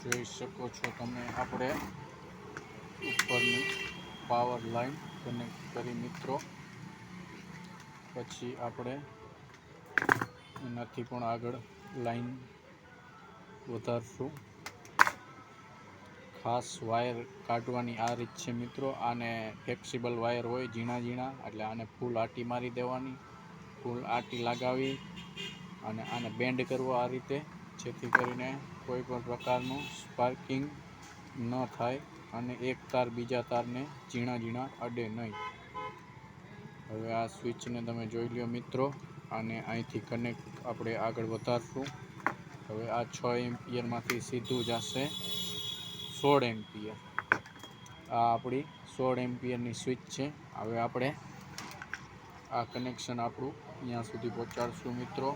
જોઈ શકો છો તમે આપણે ઉપરની પાવર લાઈન કનેક્ટ કરી મિત્રો. પછી આપણે એનાથી પણ આગળ લાઈન વધારશું. ખાસ વાયર કાઢવાની આ રીત છે મિત્રો. આને ફ્લેક્સિબલ વાયર હોય ઝીણા ઝીણા, એટલે આને ફૂલ આટી મારી દેવાની, ફૂલ આટી લગાવી અને આને બેન્ડ કરવો આ રીતે, જેથી કરીને કોઈ પણ પ્રકારનું સ્પાર્કિંગ ન થાય અને એક તાર બીજા તારને ઝીણા ઝીણા અડે નહીં. હવે આ સ્વિચને તમે જોઈ લો મિત્રો, અને અહીંથી કનેક્ટ આપણે આગળ વધારશું. હવે આ 6 એમ્પિયરમાંથી સીધું જશે 16 એમ્પિયર. આ આપણી 16 એમ્પિયરની સ્વિચ છે. હવે આપણે આ કનેક્શન આપણું અહીંયા સુધી પહોંચાડશું મિત્રો.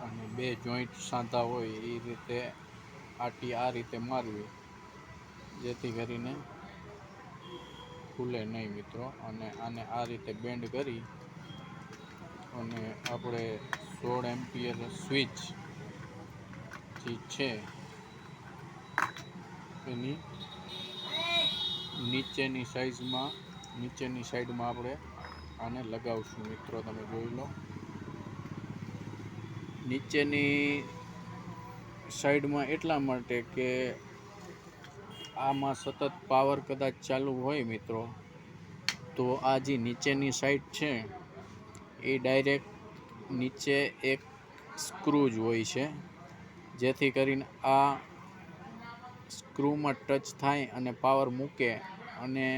અને બે જોઈન્ટ સાંધા હોય એ રીતે આટી આ રીતે મારવી, જેથી કરીને ખુલે નહીં મિત્રો. અને આને આ રીતે બેન્ડ કરી અને આપણે 16 એમ્પિયર સ્વિચ જે છે એની નીચેની સાઈડમાં આપણે આને લગાવશું મિત્રો. તમે જોઈ લો, નીચેની સાઈડમાં એટલા માટે કે આમાં સતત પાવર કદાચ ચાલુ હોય મિત્રો, તો આ જે નીચેની સાઈડ છે એ ડાયરેક્ટ નીચે એક સ્ક્રૂ જ હોય છે, જેથી કરીને આ સ્ક્રૂમાં ટચ થાય અને પાવર મૂકે અને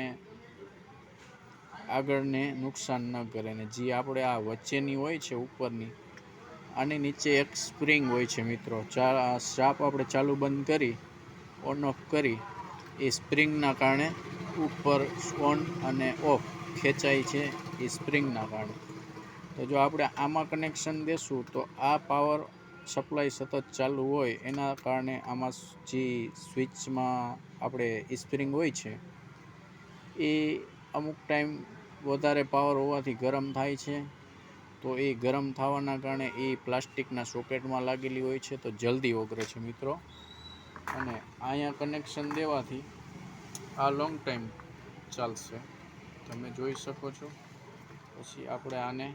આગળને નુકસાન ન કરે. ને જે આપણે આ વચ્ચેની હોય છે ઉપરની, આની નીચે એક સ્પ્રિંગ હોય છે મિત્રો. શાપ આપણે ચાલુ બંધ કરી ઓન ઓફ કરી, એ સ્પ્રિંગના કારણે ઉપર ઓન અને ઓફ ખેંચાય છે, એ સ્પ્રિંગના કારણે. તો જો આપણે આમાં કનેક્શન દેશું તો આ પાવર સપ્લાય સતત ચાલુ હોય, એના કારણે આમાં જે સ્વિચમાં આપણે સ્પ્રિંગ હોય છે એ અમુક ટાઈમ વધારે પાવર હોવાથી ગરમ થાય છે. તો એ ગરમ થવાના કારણે એ પ્લાસ્ટિકના સોકેટમાં લાગેલી હોય છે, તો જલ્દી ઓગળે છે મિત્રો. અને અહીંયા કનેક્શન દેવાથી આ લોંગ ટાઈમ ચાલશે, તમે જોઈ શકો છો. પછી આપણે આને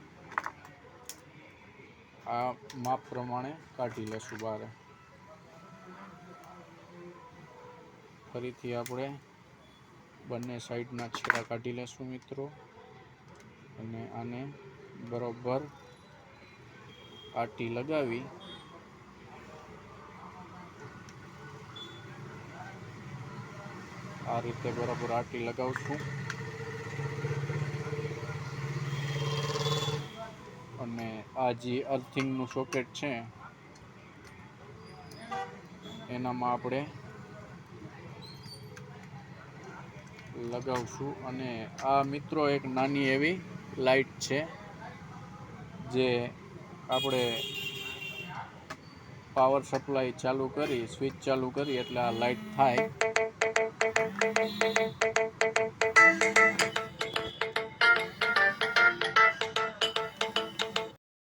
આ માપ પ્રમાણે કાઢી લેશું બહાર. ફરીથી આપણે બંને સાઈડના છેડા કાઢી લેશું મિત્રો. અને આને બરોબર આટી લગાવી આ રીતે બરાબર આટી લગાવશું. અને આ જે અર્થિંગનું સોકેટ છે એનામાં આપણે લગાવશું. અને આ મિત્રો એક નાની એવી લાઈટ છે, જે આપણે પાવર સપ્લાય ચાલુ કરી, સ્વિચ ચાલુ કરી એટલે આ લાઈટ થાય.